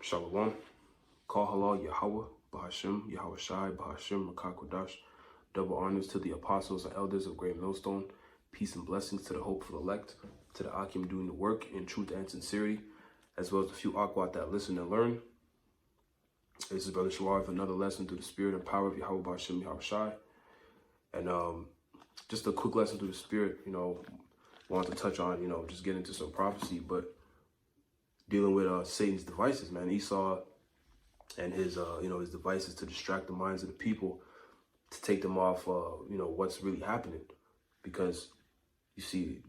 Shalom. Call halal Yahweh, Bahashim, Yahweh Shai, Bahashim, Makakodash. Double honors to the apostles and elders of Great Millstone. Peace and blessings to the hopeful elect, to the Akim doing the work in truth and sincerity, as well as the few Akwat that listen and learn. This is Brother Shawar with another lesson through the spirit and power of Yahweh Bahashim, Yahweh Shai. And just a quick lesson through the spirit, wanted to touch on, just get into some prophecy, but dealing with Satan's devices, man. Esau and his, his devices to distract the minds of the people, to take them off, what's really happening. Because you see,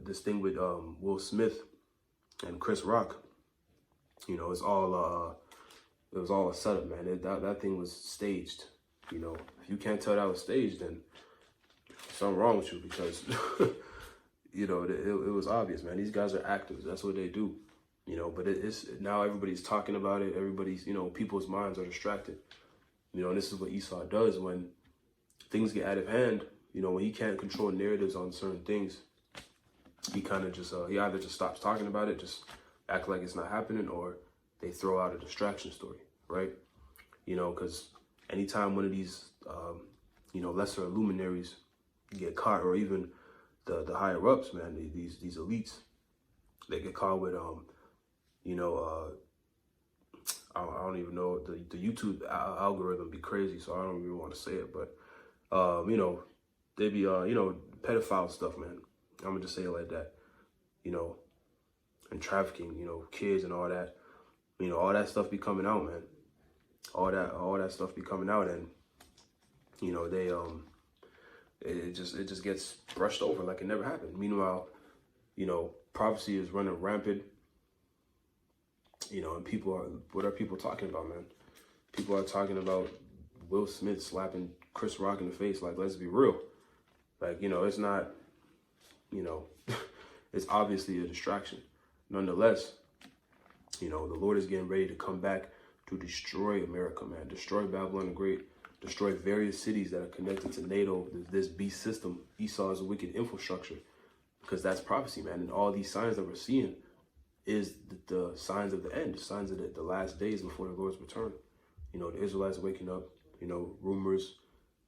this thing with Will Smith and Chris Rock, it's all, it was all a setup, man. That thing was staged. If you can't tell that was staged, then something wrong with you, because, it was obvious, man. These guys are actors. That's what they do. But it's now everybody's talking about it. Everybody's, people's minds are distracted. And this is what Esau does when things get out of hand. When he can't control narratives on certain things, he kind of just, he either just stops talking about it, just act like it's not happening, or they throw out a distraction story, right? Because anytime one of these, lesser luminaries get caught, or even the higher ups, man, these elites, they get caught with, I don't even know, the YouTube algorithm be crazy, so I don't even want to say it, but, they be, pedophile stuff, man. I'm gonna just say it like that, and trafficking, kids and all that, all that stuff be coming out, man. All that stuff be coming out, and, they, it just gets brushed over like it never happened. Meanwhile, prophecy is running rampant. And what are people talking about, man? People are talking about Will Smith slapping Chris Rock in the face. Like, let's be real. Like, it's not, it's obviously a distraction. Nonetheless, the Lord is getting ready to come back to destroy America, man. Destroy Babylon the Great. Destroy various cities that are connected to NATO, this beast system, Esau's wicked infrastructure. Because that's prophecy, man. And all these signs that we're seeing is the signs of the end, the signs of the last days before the Lord's return. The Israelites waking up, rumors,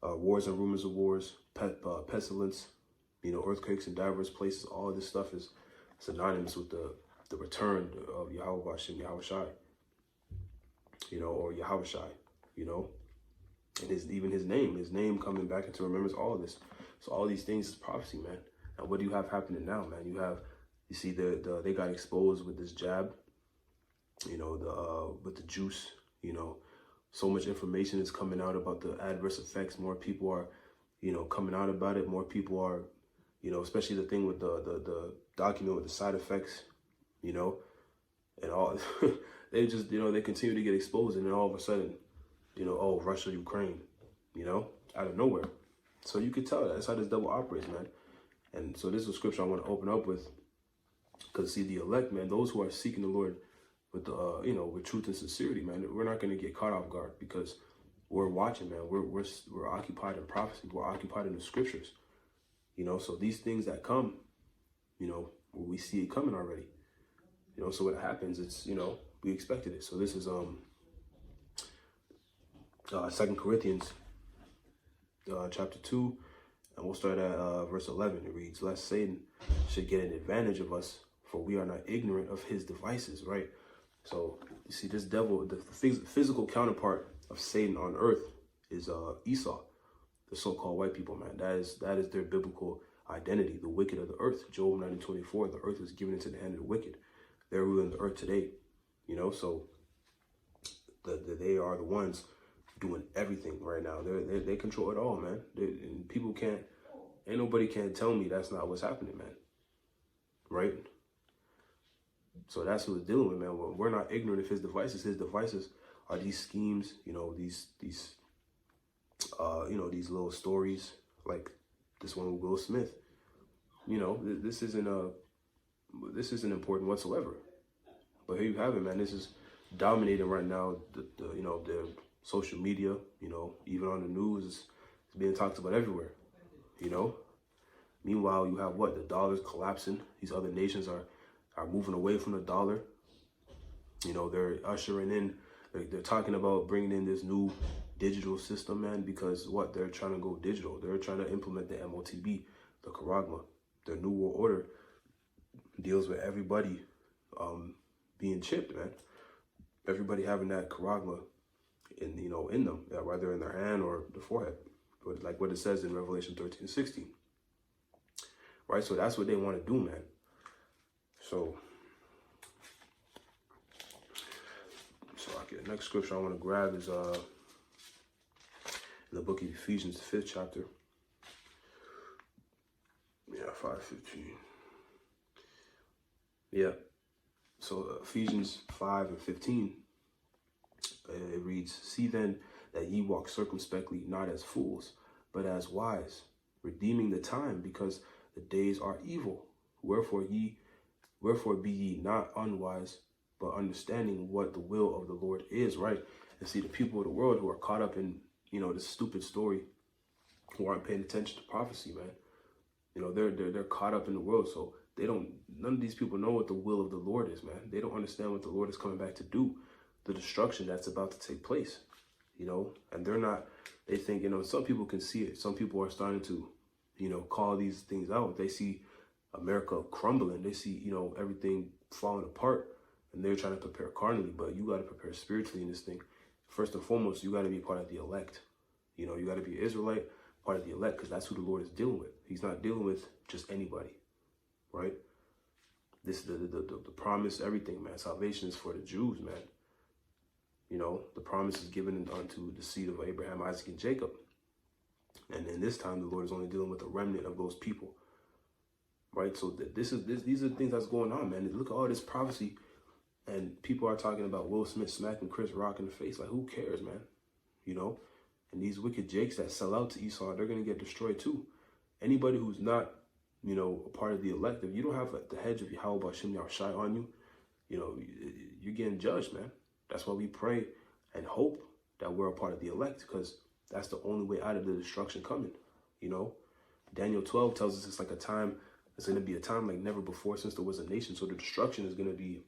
wars and rumors of wars, pestilence, earthquakes in diverse places. All of this stuff is synonymous with the return of Yahweh Hashem, Yahweh Shai, or Yahweh Shai, and even his name coming back into remembrance, all of this. So all these things is prophecy, man. And what do you have happening now, man? You see, they got exposed with this jab, with the juice, so much information is coming out about the adverse effects. More people are, coming out about it. More people are, especially the thing with the document with the side effects, and all, they just, they continue to get exposed. And then all of a sudden, oh, Russia, Ukraine, out of nowhere. So you could tell that's how this devil operates, man. And so this is a scripture I want to open up with. Because see, the elect, man, those who are seeking the Lord with the, with truth and sincerity, man, we're not going to get caught off guard, because we're watching, man. We're occupied in prophecy. We're occupied in the scriptures, So these things that come, we see it coming already, So what happens? It's we expected it. So this is 2 Corinthians chapter 2, and we'll start at verse 11. It reads, "Lest Satan should get an advantage of us, for we are not ignorant of his devices," right? So you see, this devil, the physical counterpart of Satan on earth is Esau, the so-called white people, man. That is their biblical identity, the wicked of the earth. Job 19:24, the earth is given into the hand of the wicked. They're ruling the earth today, so they are the ones doing everything right now. They control it all, man. And people ain't nobody can tell me that's not what's happening, man. Right? So that's who we're dealing with, man. We're not ignorant of his devices. His devices are these schemes, these little stories like this one with Will Smith. This isn't important whatsoever. But here you have it, man. This is dominating right now. The social media, even on the news, it's being talked about everywhere. Meanwhile, you have what? The dollar's collapsing. These other nations are moving away from the dollar. You know, they're ushering in, they're talking about bringing in this new digital system, man, because what? They're trying to go digital. They're trying to implement the MOTB, the Charagma. Their New World Order deals with everybody being chipped, man. Everybody having that Charagma in them, whether in their hand or the forehead, but like what it says in Revelation 13:16. Right? So that's what they want to do, man. So the next scripture I want to grab is in the book of Ephesians, the 5th chapter. Yeah, 5:15. Yeah. So Ephesians 5:15, it reads, "See then that ye walk circumspectly, not as fools, but as wise, redeeming the time, because the days are evil. Wherefore be ye not unwise, but understanding what the will of the Lord is." Right? And see, the people of the world who are caught up in, this stupid story, who aren't paying attention to prophecy, man. They're caught up in the world, so none of these people know what the will of the Lord is, man. They don't understand what the Lord is coming back to do, the destruction that's about to take place, and they think, some people can see it. Some people are starting to, call these things out. They see America crumbling. They see, everything falling apart, and they're trying to prepare carnally, but you got to prepare spiritually in this thing. First and foremost, you got to be part of the elect. You got to be an Israelite, part of the elect, because that's who the Lord is dealing with. He's not dealing with just anybody, right? This is the promise, everything, man. Salvation is for the Jews, man. The promise is given unto the seed of Abraham, Isaac, and Jacob. And in this time, the Lord is only dealing with a remnant of those people, right? So these are the things that's going on, man. Look at all this prophecy, and people are talking about Will Smith smacking Chris Rock in the face. Like, who cares, man? And these wicked jakes that sell out to Esau, they're going to get destroyed too. Anybody who's not, a part of the elect, if you don't have the hedge of Yahweh B'Shem Yahushai on you, you're getting judged, man. That's why we pray and hope that we're a part of the elect, because that's the only way out of the destruction coming. Daniel 12 tells us it's going to be a time like never before since there was a nation. So the destruction is going to be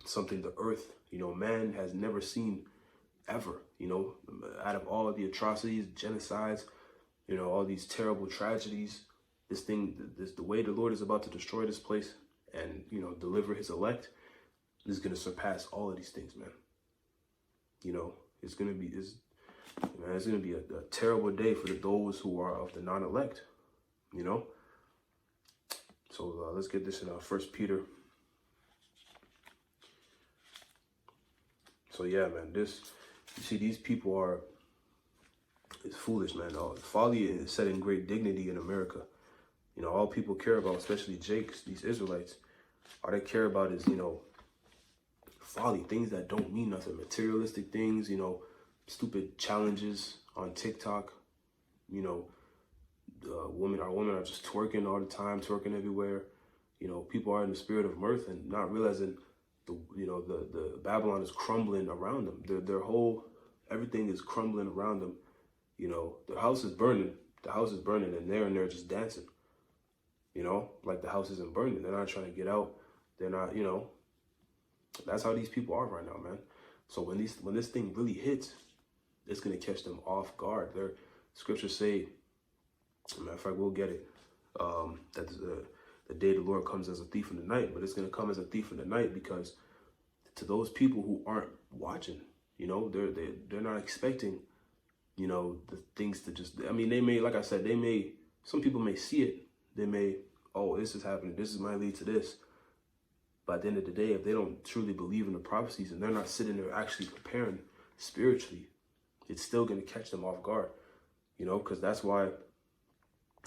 something the earth, man has never seen ever, out of all of the atrocities, genocides, all these terrible tragedies, the way the Lord is about to destroy this place and, deliver his elect is going to surpass all of these things, man. It's going to be a terrible day for those who are of the non-elect, So let's get this in 1 Peter. So yeah, man, you see, these people it's foolish, man. Folly is set in great dignity in America. All people care about, especially Jakes, these Israelites, all they care about is, folly, things that don't mean nothing, materialistic things, stupid challenges on TikTok. Our women are just twerking all the time, twerking everywhere. People are in the spirit of mirth and not realizing the Babylon is crumbling around them. Their whole, everything is crumbling around them. The house is burning. The house is burning, and they're just dancing. Like the house isn't burning. They're not trying to get out. They're not, that's how these people are right now, man. So when this thing really hits, it's gonna catch them off guard. Their scriptures say, as a matter of fact, we'll get it. That the day the Lord comes as a thief in the night, but it's gonna come as a thief in the night because to those people who aren't watching, they're not expecting, the things to just. I mean, they may, like I said, some people may see it. They may, oh, this is happening. This might lead to this. But at the end of the day, if they don't truly believe in the prophecies and they're not sitting there actually preparing spiritually, it's still going to catch them off guard, because that's why,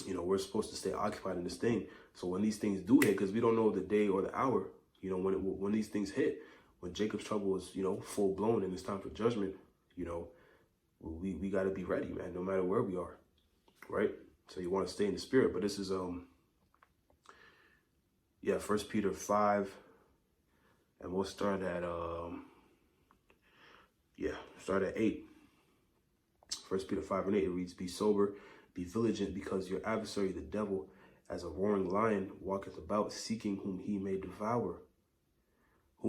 we're supposed to stay occupied in this thing. So when these things do hit, because we don't know the day or the hour, when these things hit, when Jacob's trouble is, full blown and it's time for judgment, we got to be ready, man, no matter where we are, right? So you want to stay in the spirit. But this is, 1 Peter 5, and we'll start at, start at 8. 1 Peter 5 and 8, it reads, "Be sober, be vigilant, because your adversary, the devil, as a roaring lion, walketh about, seeking whom he may devour.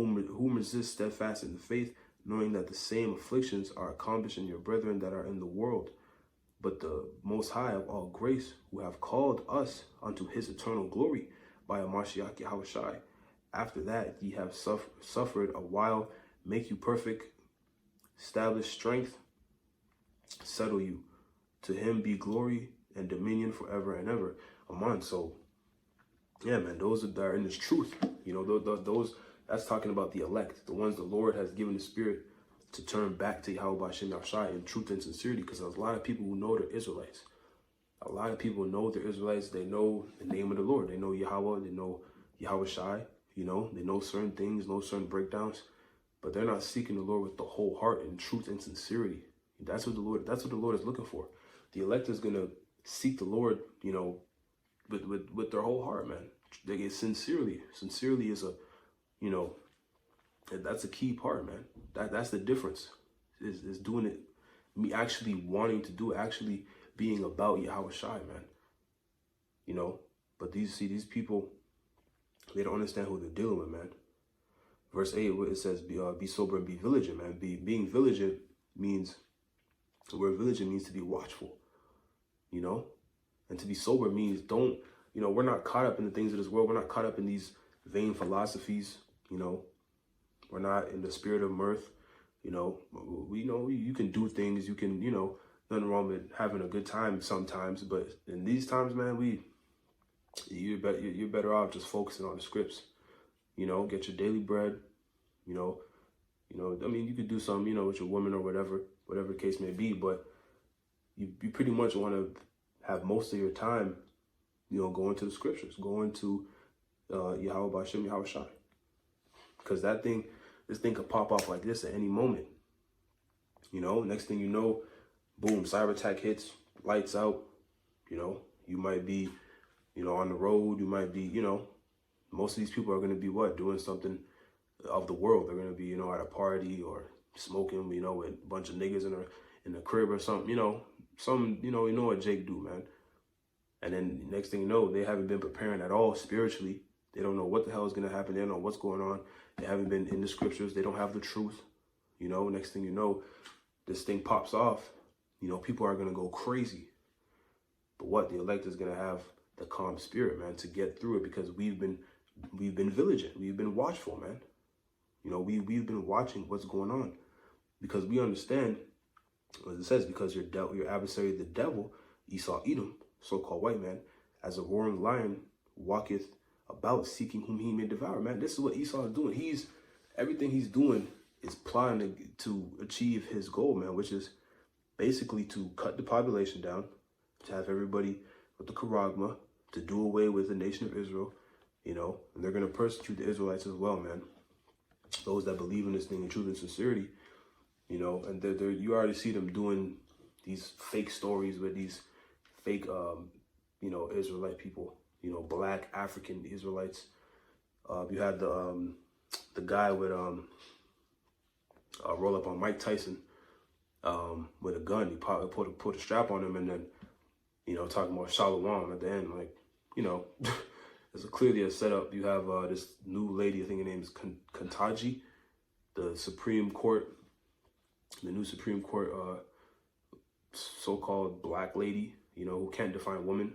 whom resist steadfast in the faith, knowing that the same afflictions are accomplished in your brethren that are in the world. But the Most High of all grace, who have called us unto his eternal glory by a Mashiach Yahushai, after that ye have suffered a while, make you perfect, establish strength, settle you. To him be glory and dominion forever and ever. Amen. So, yeah, man, those that are in this truth, you know, those that's talking about the elect, the ones the Lord has given the Spirit to turn back to Yahweh Hashem Yahshai in truth and sincerity, because there's a lot of people who know they're Israelites. A lot of people know they're Israelites. They know the name of the Lord. They know Yahweh. They know Yahweh Shai. You know, they know certain things, know certain breakdowns, but they're not seeking the Lord with the whole heart and truth and sincerity. That's what the Lord is looking for. The elect is gonna seek the Lord, you know, with their whole heart, man. They get sincerely. Sincerely is a, you know, that's a key part, man. That's the difference. Is doing it, me actually wanting to do it, actually being about Yahweh Shai, man. You know, but these people, they don't understand who they're dealing with, man. Verse 8, it says, be sober and be vigilant, man. Being vigilant means, the word vigilant means to be watchful, you know? And to be sober means don't, you know, we're not caught up in the things of this world. We're not caught up in these vain philosophies, you know? We're not in the spirit of mirth, you know? We know you can do things, you can, you know, nothing wrong with having a good time sometimes, but in these times, man, you're better off just focusing on the scripts, you know, get your daily bread, you know, I mean, you could do something, you know, with your woman or whatever the case may be, but you pretty much want to have most of your time, you know, going to the scriptures, going to Yahweh Bashem, Yahweh Shai, because this thing could pop off like this at any moment, you know. Next thing you know, boom, cyber attack hits, lights out, you know, you might be, you know, on the road, you might be, you know, most of these people are going to be doing something of the world. They're going to be, you know, at a party or smoking, you know, with a bunch of niggas in the crib or something, you know, you know what Jake do, man. And then next thing you know, they haven't been preparing at all spiritually. They don't know what the hell is going to happen. They don't know what's going on. They haven't been in the scriptures. They don't have the truth. You know, next thing you know, this thing pops off. You know, people are going to go crazy. But what? The elect is going to have the calm spirit, man, to get through it, because we've been vigilant. We've been watchful, man. You know, we've been watching what's going on, because we understand, as it says, because your adversary, the devil, Esau, Edom, so-called white man, as a roaring lion, walketh about seeking whom he may devour, man. This is what Esau is doing. Everything he's doing is plotting to achieve his goal, man, which is basically to cut the population down, to have everybody with the charagma, to do away with the nation of Israel, you know, and they're going to persecute the Israelites as well, man. Those that believe in this thing in truth and sincerity, you know, and you already see them doing these fake stories with these fake, you know, Israelite people, you know, black African Israelites. You had the guy with roll up on Mike Tyson with a gun. He put a strap on him, and then, you know, talking about Shalom at the end, like, you know, it's clearly a setup. You have this new lady, I think her name is Kantaji, the Supreme Court, the new Supreme Court so-called black lady, you know, who can't define woman.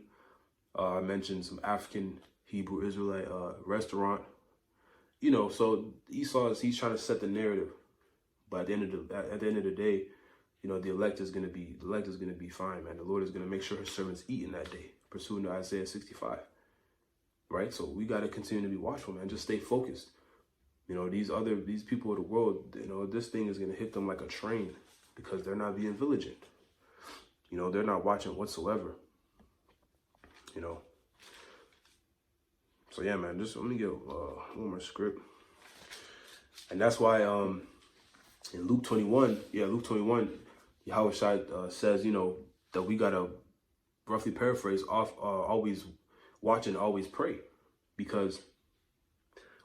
I mentioned some African Hebrew Israelite restaurant, you know. So Esau he's trying to set the narrative, but at the end of the day, you know, the elect is gonna be fine, man. The Lord is gonna make sure his servants eat in that day, pursuing to Isaiah 65. Right? So we got to continue to be watchful, man. Just stay focused. You know, these people of the world, you know, this thing is going to hit them like a train, because they're not being vigilant. You know, they're not watching whatsoever. You know. So yeah, man, just let me get one more script. And that's why in Luke 21, Yahweh Shai says, you know, that we got to, roughly paraphrase, always watch and always pray, because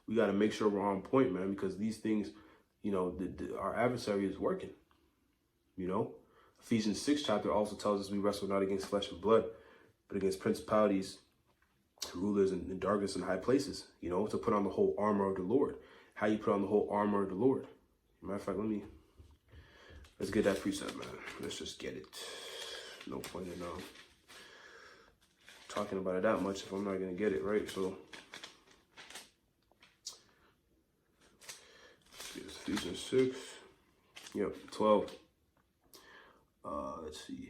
we got to make sure we're on point, man, because these things, you know, our adversary is working, you know. Ephesians 6 chapter also tells us we wrestle not against flesh and blood, but against principalities, rulers, and darkness in high places, you know, to put on the whole armor of the Lord, how you put on the whole armor of the Lord. Matter of fact, let's get that precept, man. Let's just get it. No point in talking about it that much if I'm not gonna get it, right? So it's Ephesians 6. Yep, 12. Let's see.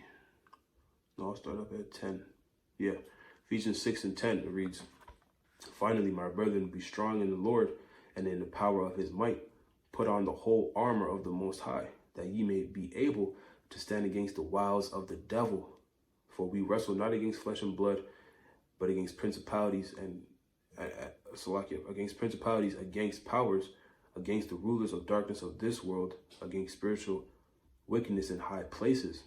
No, I'll start up at 10. Yeah, Ephesians 6 and 10, it reads, "Finally, my brethren, be strong in the Lord and in the power of his might. Put on the whole armor of the Most High, that ye may be able to stand against the wiles of the devil. For we wrestle not against flesh and blood, but against principalities and against powers, against the rulers of darkness of this world, against spiritual wickedness in high places.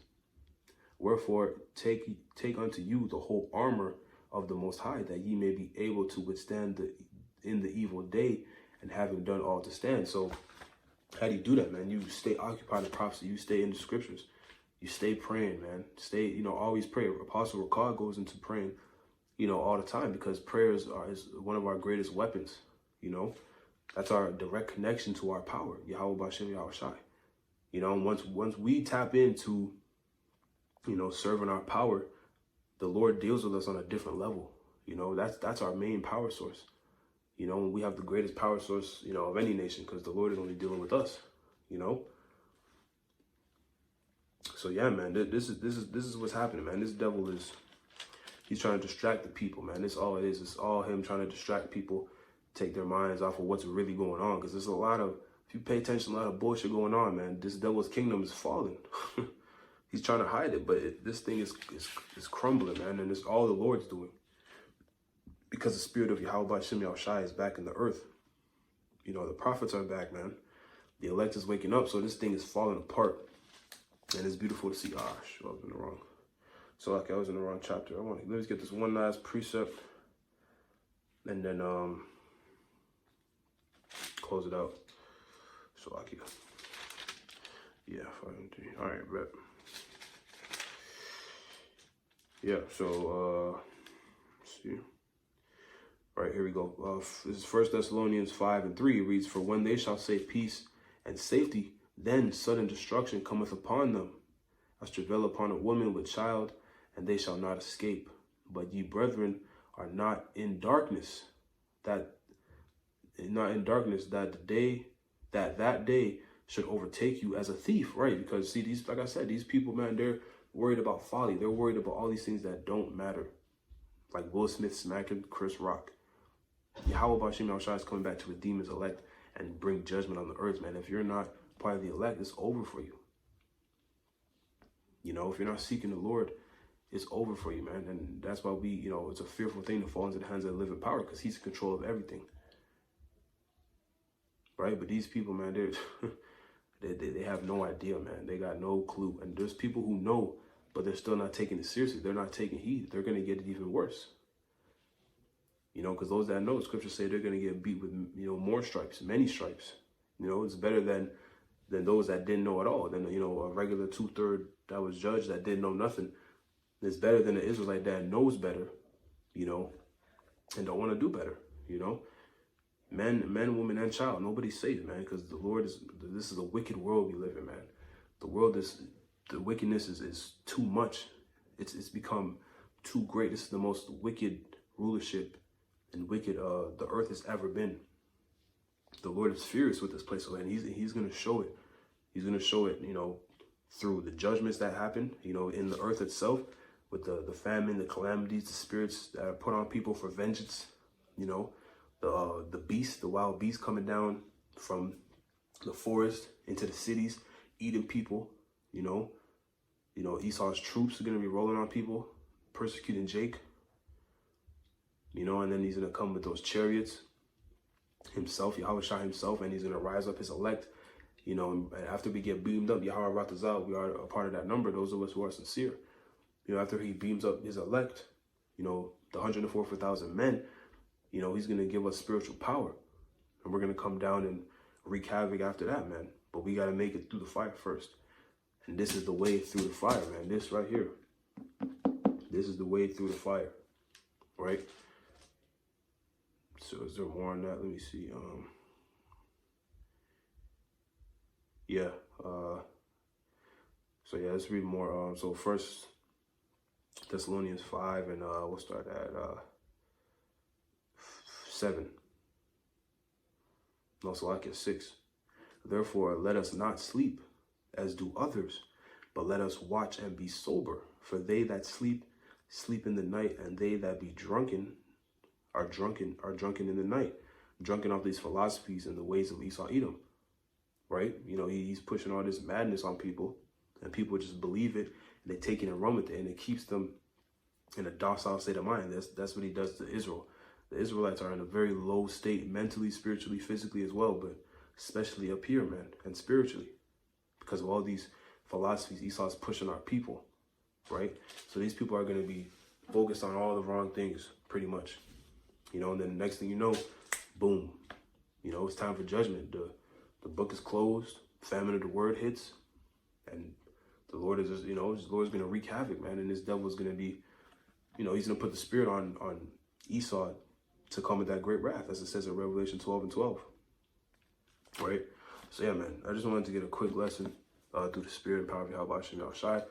Wherefore take unto you the whole armor of the Most High, that ye may be able to withstand in the evil day, and having done all to stand." So how do you do that, man? You stay occupied in prophecy. You stay in the scriptures. You stay praying, man. Stay, always pray. Apostle Ricard goes into praying, all the time, because prayers is one of our greatest weapons. That's our direct connection to our power. Yahweh Bashem Yahweh Shai. Once we tap into, serving our power, the Lord deals with us on a different level. That's our main power source. We have the greatest power source, of any nation, because the Lord is only dealing with us, So yeah, man, this is what's happening, man. This devil he's trying to distract the people, man. That's all it is. It's all him trying to distract people, take their minds off of what's really going on. Because there's if you pay attention, a lot of bullshit going on, man. This devil's kingdom is falling. He's trying to hide it, but this thing is crumbling, man. And it's all the Lord's doing. Because the spirit of Yahweh Bashem Yahweh Shai is back in the earth. The prophets are back, man. The elect is waking up, so this thing is falling apart. And it's beautiful to see. I was in the wrong. So I was in the wrong chapter. Let's get this one last precept. And then close it out. So yeah, 5 and 3. All right, rep. Yeah, so let's see. All right, here we go. This is 1 Thessalonians 5 and 3. It reads, "For when they shall say peace and safety, then sudden destruction cometh upon them, as travail upon a woman with child, and they shall not escape. But ye, brethren, are not in darkness, that that day should overtake you as a thief." Right? Because see, like I said, these people, man, they're worried about folly. They're worried about all these things that don't matter. Like Will Smith smacking Chris Rock. Yahweh Bashem Yahweh Shai is coming back to redeem his elect and bring judgment on the earth, man. If you're not part of the elect, it's over for you. If you're not seeking the Lord, it's over for you, man. And that's why it's a fearful thing to fall into the hands of the living power, because he's in control of everything. Right? But these people, man, they have no idea, man. They got no clue. And there's people who know, but they're still not taking it seriously. They're not taking heed. They're going to get it even worse. Because those that know, scriptures say they're going to get beat with, more stripes, many stripes. It's better than those that didn't know at all. Than, a regular 2/3 that was judged that didn't know nothing. It's better than an Israelite that knows better, and don't want to do better, Men, woman, and child. Nobody's safe, man, because this is a wicked world we live in, man. The wickedness is too much. It's become too great. This is the most wicked rulership and wicked the earth has ever been. The Lord is furious with this place, and he's going to show it. He's going to show it, through the judgments that happen, in the earth itself, with the famine, the calamities, the spirits that are put on people for vengeance, the beast, the wild beast coming down from the forest into the cities, eating people, Esau's troops are going to be rolling on people, persecuting Jake, and then he's going to come with those chariots himself, Yahweh Shai himself, and he's going to rise up his elect, and after we get beamed up, Yahweh Ratazal, we are a part of that number, those of us who are sincere. After he beams up his elect, the 144,000 men, he's going to give us spiritual power, and we're going to come down and wreak havoc after that, man. But we got to make it through the fire first. And this is the way through the fire, man. This right here. This is the way through the fire, right? So is there more on that? Let me see. yeah. So yeah, let's read more. So First Thessalonians 5, and we'll start at 7. No, so like at 6. Therefore, let us not sleep, as do others, but let us watch and be sober. For they that sleep, sleep in the night, and they that be drunken are drunken in the night, drunken off these philosophies and the ways of Esau Edom. Right? You know, he's pushing all this madness on people, and people just believe it, and they take it and run with it, and it keeps them in a docile state of mind. That's what he does to Israel. The Israelites are in a very low state, mentally, spiritually, physically as well, but especially up here, man, and spiritually, because of all these philosophies Esau's pushing our people, right? So these people are going to be focused on all the wrong things, pretty much, you know. And then the next thing you know, boom, you know, it's time for judgment. The book is closed, famine of the word hits, and the Lord is just, you know, the Lord's going to wreak havoc, man, and this devil is going to be, you know, he's going to put the spirit on Esau to come with that great wrath, as it says in Revelation 12 and 12. Right? So yeah, man, I just wanted to get a quick lesson through the spirit and power of Yahweh Hashem Yahushai.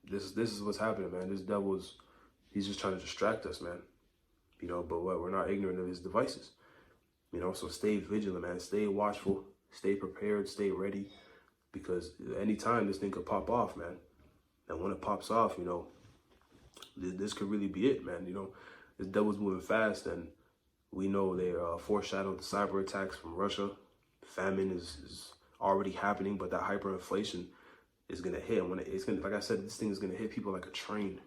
This is what's happening, man. This devil he's just trying to distract us, man. You know, but we're not ignorant of his devices. You know, so stay vigilant, man. Stay watchful, stay prepared, stay ready, because anytime this thing could pop off, man. And when it pops off, you know, this could really be it, man. You know, this devil's moving fast, and we know they foreshadowed the cyber attacks from Russia. Famine is already happening, but that hyperinflation is gonna hit. When it's gonna, like I said, this thing is gonna hit people like a train.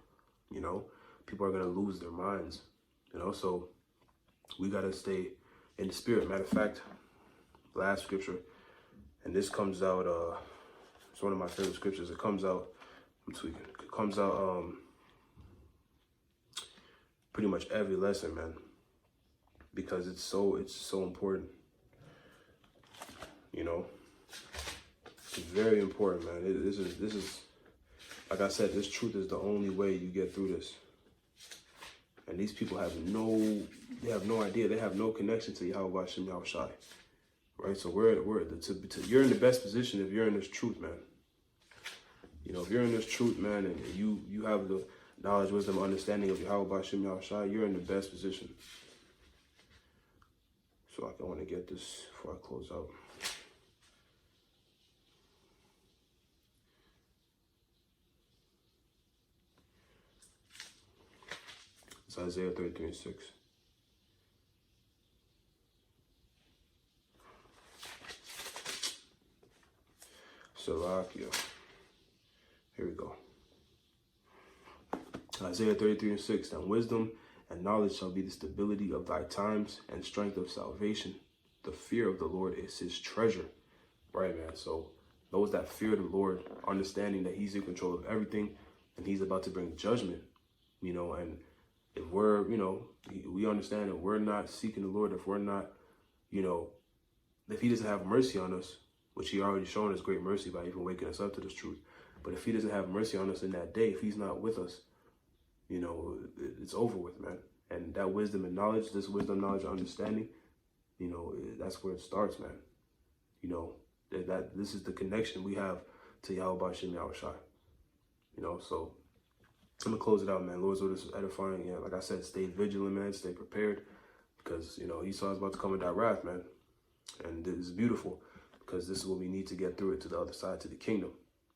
You know, people are gonna lose their minds. You know, so we gotta stay in the spirit. Matter of fact, last scripture, and this comes out. It's one of my favorite scriptures. It comes out. I'm tweaking. It comes out. Pretty much every lesson, man, because it's so important. You know, it's very important, man. This is like I said, this truth is the only way you get through this. And these people have no idea. They have no connection to Yahweh Hashem Yahushai. Right? So you're in the best position if you're in this truth, man. You know, if you're in this truth, man, and you have the knowledge, wisdom, understanding of Yahweh Hashem Yahushai, you're in the best position. So I want to get this before I close out. It's Isaiah 33 and 6. Salakia. Here we go. Isaiah 33 and 6. And wisdom and knowledge shall be the stability of thy times and strength of salvation. The fear of the Lord is his treasure. Right, man. So those that fear the Lord, understanding that he's in control of everything and he's about to bring judgment, you know, and if we're, you know, we understand that we're not seeking the Lord, if we're not, you know, if he doesn't have mercy on us, which he already shown us great mercy by even waking us up to this truth. But if he doesn't have mercy on us in that day, if he's not with us, you know, it's over with, man. And that wisdom and knowledge, this wisdom, knowledge, and understanding, you know, that's where it starts, man. You know, that this is the connection we have to Yahweh Hashem Yahushai. You know, so I'm going to close it out, man. Lord's word is edifying. Yeah, like I said, stay vigilant, man. Stay prepared, because, you know, Esau's about to come with that wrath, man. And this is beautiful, because this is what we need to get through it to the other side, to the kingdom.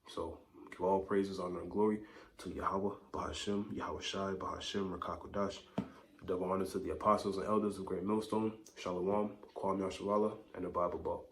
So give all praises, honor, and glory to Yahweh, Bahashem, Yahweh Shai, Bahashem, Rakakodash. Double honor to the apostles and elders of Great Millstone, Shalom, Kwam Yasharala, and the Bible Ball.